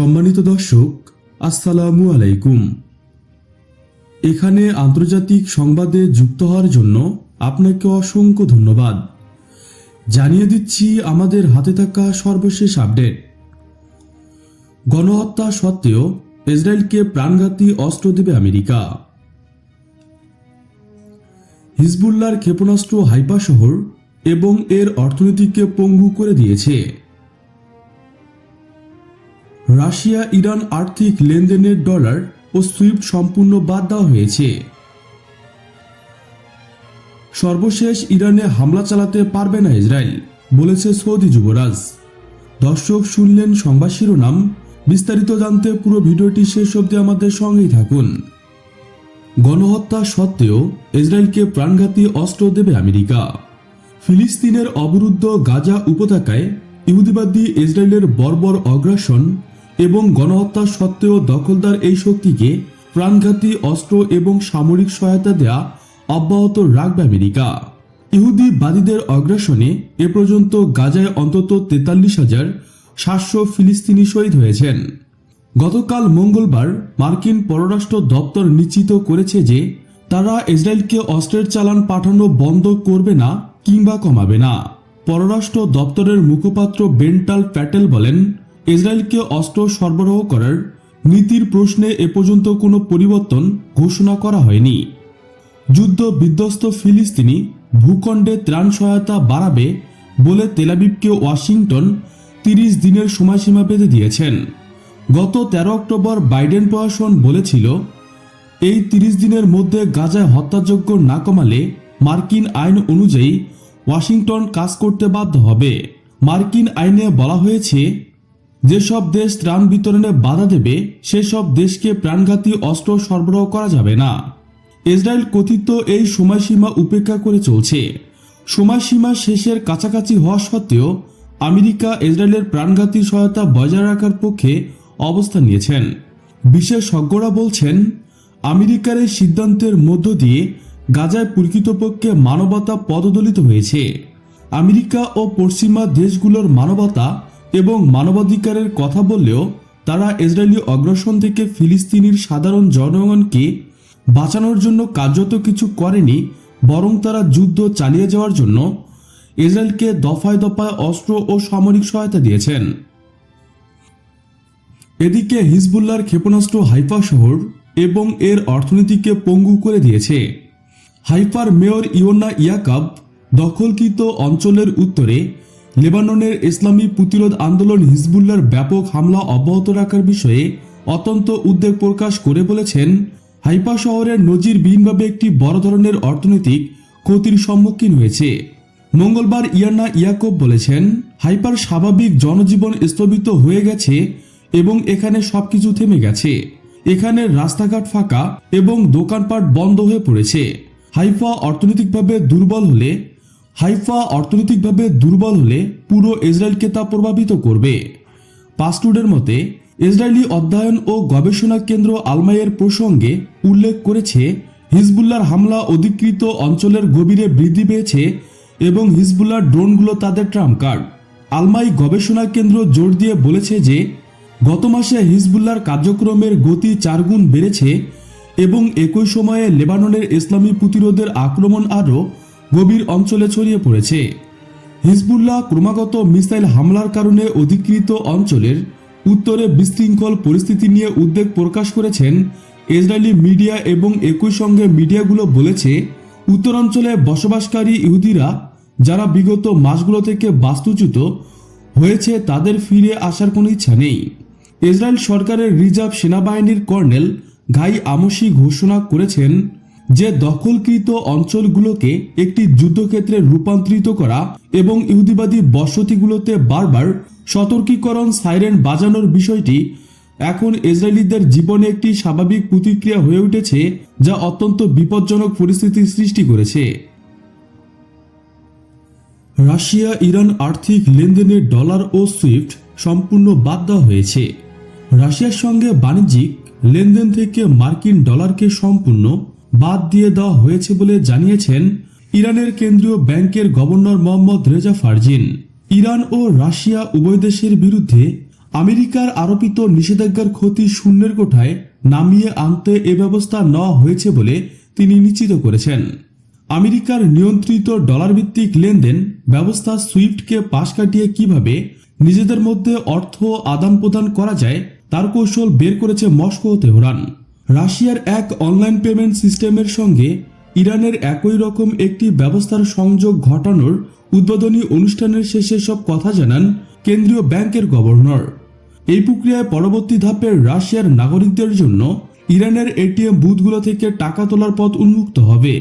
সম্মানিত দর্শক, আসসালামু আলাইকুম। এখানে আন্তর্জাতিক সংবাদে যুক্ত হওয়ার জন্য আপনাকে অসংখ্য ধন্যবাদ। জানিয়ে দিচ্ছি আমাদের হাতে থাকা সর্বশেষ আপডেট। গণহত্যা সত্ত্বেও ইসরায়েলকে প্রাণঘাতী অস্ত্র দেবে আমেরিকা। হিজবুল্লাহর ক্ষেপণাস্ত্র হাইফা শহর এবং এর অর্থনীতিকে পঙ্গু করে দিয়েছে। রাশিয়া ইরান আর্থিক লেনদেনের ডলার ও সুইফট সম্পূর্ণ বাদ দেওয়া হয়েছে। সর্বশেষ ইরানে হামলা চালাতে পারবে না ইসরায়েল, বলেছে সৌদি যুবরাজ। দর্শক, শুনলেন সংবাদ শিরোনাম। বিস্তারিত জানতে পুরো ভিডিওটি শেষ অবধি আমাদের সঙ্গেই থাকুন। গণহত্যা সত্ত্বেও ইসরায়েলকে প্রাণঘাতী অস্ত্র দেবে আমেরিকা। ফিলিস্তিনের অবরুদ্ধ গাজা উপত্যকায় ইহুদিবাদী ইসরায়েলের বর্বর অগ্রাসন এবং গণহত্যা সত্ত্বেও দখলদার এই শক্তিকে প্রাণঘাতী অস্ত্র এবং সামরিক সহায়তা দেয়া অব্যাহত রাখবে আমেরিকা। ইহুদিবাদীদের অগ্রাসনে এ পর্যন্ত গাজায় অন্তত 43,700 ফিলিস্তিনি শহীদ হয়েছেন। গতকাল মঙ্গলবার মার্কিন পররাষ্ট্র দপ্তর নিশ্চিত করেছে যে তারা ইসরায়েলকে অস্ত্রের চালান পাঠানো বন্ধ করবে না কিংবা কমাবে না। পররাষ্ট্র দপ্তরের মুখপাত্র বেন্টাল প্যাটেল বলেন, ইসরায়েলকে অস্ত্র সরবরাহ করার নীতির প্রশ্নে এ পর্যন্ত কোনো পরিবর্তন ঘোষণা করা হয়নি। যুদ্ধ বিধ্বস্ত ফিলিস্তিনি ভূখণ্ডে ত্রাণ সহায়তা বাড়াবে বলে তেলাবিবকে ওয়াশিংটন 30 দিনের সময়সীমা বেঁধে দিয়েছেন। গত 13 অক্টোবর বাইডেন প্রশাসন বলেছিল, এই 30 দিনের মধ্যে গাজায় হত্যাযজ্ঞ না কমালে মার্কিন আইন অনুযায়ী ওয়াশিংটন কাজ করতে বাধ্য হবে। মার্কিন আইনে বলা হয়েছে, যেসব দেশ ত্রাণ বিতরণে বাধা দেবে সেসব দেশকে প্রাণঘাতী অস্ত্র সরবরাহ করা যাবে না। ইসরায়েল কথিত এই সময়সীমা উপেক্ষা করে চলছে। সময়সীমা শেষের কাছাকাছি হওয়া সত্ত্বেও আমেরিকা ইসরায়েলের প্রাণঘাতী সহায়তা বজায় রাখার পক্ষে অবস্থান নিয়েছেন। বিশেষজ্ঞরা বলছেন, আমেরিকার এই সিদ্ধান্তের মধ্য দিয়ে গাজায় প্রকৃতপক্ষে মানবতা পদদলিত হয়েছে। আমেরিকা ও পশ্চিমা দেশগুলোর মানবতা এবং মানবাধিকারের কথা বললেও তারা ইসরায়েলি অগ্রাসন থেকে ফিলিস্তিনির সাধারণ জনগণকে বাঁচানোর জন্য কার্যত কিছু করেনি, বরং তারা যুদ্ধ চালিয়ে যাওয়ার জন্য ইসরায়েলকে দফায় দফায় অস্ত্র ও সামরিক সহায়তা দিয়েছেন। এদিকে হিজবুল্লাহর ক্ষেপণাস্ত্র হাইফা শহর এবং এর অর্থনীতিকে পঙ্গু করে দিয়েছে। হাইফার মেয়র ইয়োনা ইয়াকাব দখলকৃত অঞ্চলের উত্তরে লেবাননের ইসলামী প্রতিরোধ আন্দোলন হিজবুল্লাহর ব্যাপক হামলা অব্যাহত রাখার বিষয়ে অত্যন্ত উদ্বেগ প্রকাশ করে বলেছেন, হাইফা শহরের নজিরবিহীনভাবে একটি বড় ধরনের অর্থনৈতিক ক্ষতির সম্মুখীন হয়েছে। মঙ্গলবার ইয়ানা ইয়াকুব বলেছেন, হাইফার স্বাভাবিক জনজীবন স্থগিত হয়ে গেছে এবং এখানে সবকিছু থেমে গেছে। এখানে রাস্তাঘাট ফাঁকা এবং দোকানপাট বন্ধ হয়ে পড়েছে। হাইফা অর্থনৈতিকভাবে দুর্বল হলে পুরো ইসরায়েলকে তা প্রভাবিত করবে। পাস্টুডের মতে, ইসরায়েলি অধ্যয়ন ও গবেষণা কেন্দ্র আলমাইয়ের প্রসঙ্গে উল্লেখ করেছে, হিজবুল্লাহর হামলা অধিকৃত অঞ্চলের গভীরে বৃদ্ধি পেয়েছে এবং হিজবুল্লাহর ড্রোনগুলো তাদের ট্রাম্প কার্ড। আলমাই গবেষণা কেন্দ্র জোর দিয়ে বলেছে যে গত মাসে হিজবুল্লাহর কার্যক্রমের গতি 4 গুণ বেড়েছে এবং একই সময়ে লেবাননের ইসলামী প্রতিরোধের আক্রমণ আরও গভীর অঞ্চলে ছড়িয়ে পড়েছে। হিজবুল্লাহ ক্রমাগত মিসাইল হামলার কারণে অধিকৃত অঞ্চলের উত্তরে বিশৃঙ্খল পরিস্থিতি নিয়ে উদ্বেগ প্রকাশ করেছেন ইসরায়েলি মিডিয়া এবং একই সঙ্গে মিডিয়াগুলো বলেছে, উত্তরাঞ্চলে বসবাসকারী ইহুদিরা যারা বিগত মাসগুলো থেকে বাস্তুচ্যুত হয়েছে তাদের ফিরে আসার কোনো ইচ্ছা নেই। ইসরায়েল সরকারের রিজার্ভ সেনাবাহিনীর কর্নেল গাই আমসি ঘোষণা করেছেন যে দখলকৃত অঞ্চলগুলোকে একটি যুদ্ধক্ষেত্রে রূপান্তরিত করা এবং ইহুদিবাদী বসতিগুলোতে বারবার সতর্কীকরণ সাইরেন বাজানোর বিষয়টি এখন ইসরায়েলিদের জীবনে একটি স্বাভাবিক প্রতিক্রিয়া হয়ে উঠেছে, যা অত্যন্ত বিপজ্জনক পরিস্থিতির সৃষ্টি করেছে। রাশিয়া ইরান আর্থিক লেনদেনের ডলার ও সুইফট সম্পূর্ণ বাদ দেওয়া হয়েছে। রাশিয়ার সঙ্গে বাণিজ্যিক লেনদেন থেকে মার্কিন ডলারকে সম্পূর্ণ বাদ দিয়ে দেওয়া হয়েছে বলে জানিয়েছেন ইরানের কেন্দ্রীয় ব্যাংকের গভর্নর মোহাম্মদ রেজা ফারজিন। ইরান ও রাশিয়া উভয় দেশের বিরুদ্ধে আমেরিকার আরোপিত নিষেধাজ্ঞার ক্ষতি শূন্যের কোঠায় নামিয়ে আনতে এ ব্যবস্থা নেওয়া হয়েছে বলে তিনি নিশ্চিত করেছেন। আমেরিকার নিয়ন্ত্রিত ডলারভিত্তিক লেনদেন ব্যবস্থা সুইফটকে পাশ কাটিয়ে কিভাবে নিজেদের মধ্যে অর্থ আদান প্রদান করা যায় তার কৌশল বের করেছে মস্কো ও তেহরান। রাশিয়ার এক অনলাইন পেমেন্ট সিস্টেমের সঙ্গে ইরানের একই রকম একটি ব্যবস্থার সংযোগ ঘটানোর উদ্বোধনী অনুষ্ঠানের শেষে সব কথা জানান কেন্দ্রীয় ব্যাংকের গভর্নর। এই প্রক্রিয়ায় পরবর্তী ধাপের রাশিয়ার নাগরিকদের জন্য ইরানের এটিএম বুথগুলো থেকে টাকা তোলার পথ উন্মুক্ত হবে।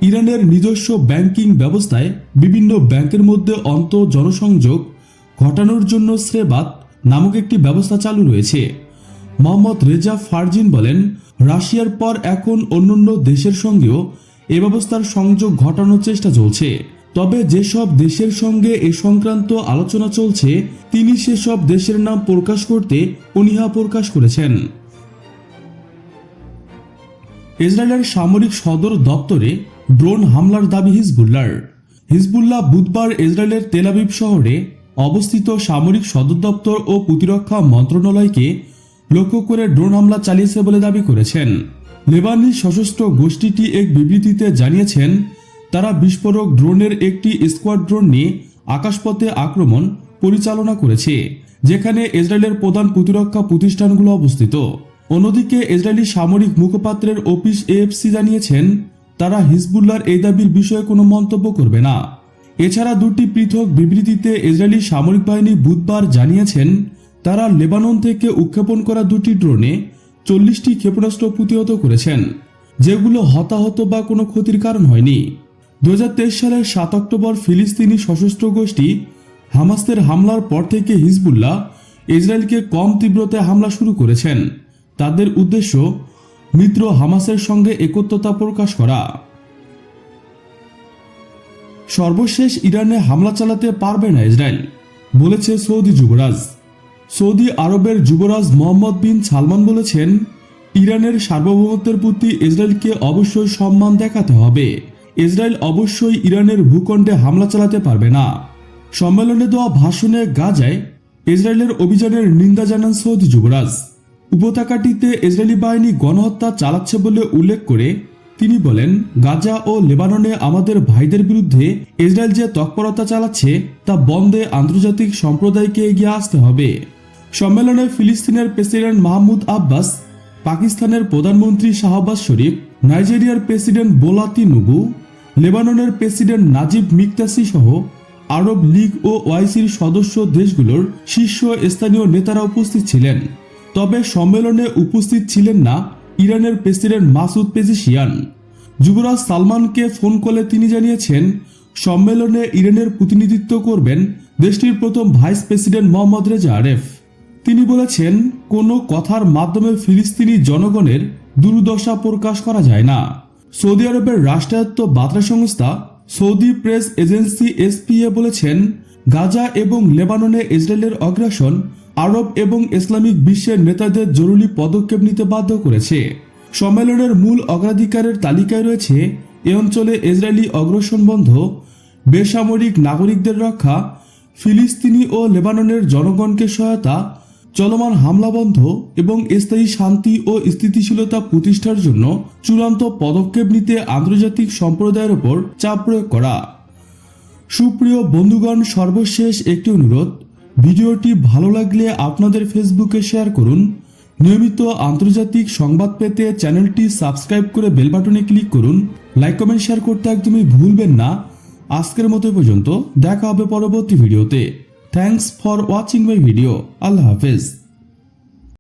ইরানের নিজস্ব ব্যাংকিং ব্যবস্থায় বিভিন্ন ব্যাংকের মধ্যে অন্তঃ জনসংযোগ ঘটানোর জন্য স্রেবাত নামক একটি ব্যবস্থা চালু রয়েছে। মোহাম্মদ রেজা ফারজিন বলেন, রাশিয়ার পর এখন অন্যান্য দেশের সঙ্গেও এ ব্যবস্থার সংযোগ ঘটানোর চেষ্টা চলছে। তবে যেসব দেশের সঙ্গে এ সংক্রান্ত আলোচনা চলছে তিনি সেসব দেশের নাম প্রকাশ করতে অনীহা প্রকাশ করেছেন। ইসরায়েলের সামরিক সদর দপ্তরে ড্রোন হামলার দাবি হিজবুল্লাহ বুধবার ইসরায়েলের তেল আবিব শহরে অবস্থিত সামরিক সদর দপ্তর ও প্রতিরক্ষা মন্ত্রণালয়কে লক্ষ্য করে ড্রোন হামলা চালিয়েছে বলে দাবি করেছেন। লেবাননি সশস্ত্র গোষ্ঠীটি এক বিবৃতিতে জানিয়েছেন, তারা বিস্ফোরক ড্রোনের একটি স্কোয়াড্রন নিয়ে আকাশপথে আক্রমণ পরিচালনা করেছে, যেখানে ইসরায়েলের প্রধান প্রতিরক্ষা প্রতিষ্ঠানগুলো অবস্থিত। অন্যদিকে ইসরায়েলি সামরিক মুখপাত্রের অফিস এএফসি জানিয়েছেন, তারা হিজবুল্লাহর এই দাবির বিষয়ে কোনো মন্তব্য করবে না। এছাড়া দুটি পৃথক বিবৃতিতে ইসরায়েলি সামরিক বাহিনী বুধবার জানিয়েছেন, তারা লেবানন থেকে উৎক্ষেপণ করা দুটি ড্রোনে 40টি ক্ষেপণাস্ত্র প্রতিহত করেছেন, যেগুলো হতাহত বা কোনো ক্ষতির কারণ হয়নি। 2023 সালের 7 অক্টোবর ফিলিস্তিনি সশস্ত্র গোষ্ঠী হামাসের হামলার পর থেকে হিজবুল্লাহ ইসরায়েলকে কম তীব্রতায় হামলা শুরু করেছেন। তাদের উদ্দেশ্য মিত্র হামাসের সঙ্গে একত্রতা প্রকাশ করা। সর্বশেষ ইরানে হামলা চালাতে পারবে না ইসরায়েল, বলেছে সৌদি যুবরাজ। সৌদি আরবের যুবরাজ মোহাম্মদ বিন সালমান বলেছেন, ইরানের সার্বভৌমত্বের প্রতি ইসরায়েলকে অবশ্যই সম্মান দেখাতে হবে। ইসরায়েল অবশ্যই ইরানের ভূখণ্ডে হামলা চালাতে পারবে না। সম্মেলনে দেওয়া ভাষণে গাজায় ইসরায়েলের অভিযানের নিন্দা জানান সৌদি যুবরাজ। উপত্যকাটিতে ইসরায়েলি বাহিনী গণহত্যা চালাচ্ছে বলে উল্লেখ করে তিনি বলেন, গাজা ও লেবাননে আমাদের ভাইদের বিরুদ্ধে ইসরায়েল যে তৎপরতা চালাচ্ছে তা বন্ধে আন্তর্জাতিক সম্প্রদায়কে এগিয়ে আসতে হবে। সম্মেলনে ফিলিস্তিনের প্রেসিডেন্ট মাহমুদ আব্বাস, পাকিস্তানের প্রধানমন্ত্রী শাহবাজ শরীফ, নাইজেরিয়ার প্রেসিডেন্ট বোলা তিনুবু, লেবাননের প্রেসিডেন্ট নাজিব মিকতাসি সহ আরব লীগ ও ওআইসির সদস্য দেশগুলোর শীর্ষ স্থানীয় নেতারা উপস্থিত ছিলেন। তবে সম্মেলনে উপস্থিত ছিলেন না ইরানের প্রেসিডেন্ট মাসুদ পেজিশিয়ান। যুবরাজ সালমানকে ফোন কলে তিনি জানিয়েছেন, সম্মেলনে ইরানের প্রতিনিধিত্ব করবেন দেশটির প্রথম ভাইস প্রেসিডেন্ট মোহাম্মদ রেজা আরেফ। তিনি বলেছেন, কোনো কথার মাধ্যমে ফিলিস্তিনি জনগণের দুর্দশা প্রকাশ করা যায় না। সৌদি আরবের রাষ্ট্রায়ত্ত বার্তা সংস্থা সৌদি প্রেস এজেন্সি এসপিএ বলেছেন, গাজা এবং লেবাননে ইসরায়েলের আগ্রাসন আরব এবং ইসলামিক বিশ্বের নেতাদের জরুরি পদক্ষেপ নিতে বাধ্য করেছে। সম্মেলনের মূল অগ্রাধিকারের তালিকায় রয়েছে এ অঞ্চলে ইসরায়েলি অগ্রাসন বন্ধ, বেসামরিক নাগরিকদের রক্ষা, ফিলিস্তিনি ও লেবাননের জনগণকে সহায়তা, চলমান হামলা বন্ধ এবং স্থায়ী শান্তি ও স্থিতিশীলতা প্রতিষ্ঠার জন্য চূড়ান্ত পদক্ষেপ নিতে আন্তর্জাতিক সম্প্রদায়ের উপর চাপ প্রয়োগ করা। সুপ্রিয় বন্ধুগণ, সর্বশেষ একটি অনুরোধ, ভিডিওটি ভালো লাগলে আপনাদের ফেসবুকে শেয়ার করুন। নিয়মিত আন্তর্জাতিক সংবাদ পেতে চ্যানেলটি সাবস্ক্রাইব করে বেল বাটনে ক্লিক করুন। লাইক কমেন্ট শেয়ার করতে একদমই ভুলবেন না। আজকের মতো পর্যন্ত, দেখা হবে পরবর্তী ভিডিওতে। Thanks for watching my video. আল্লাহ হাফেজ।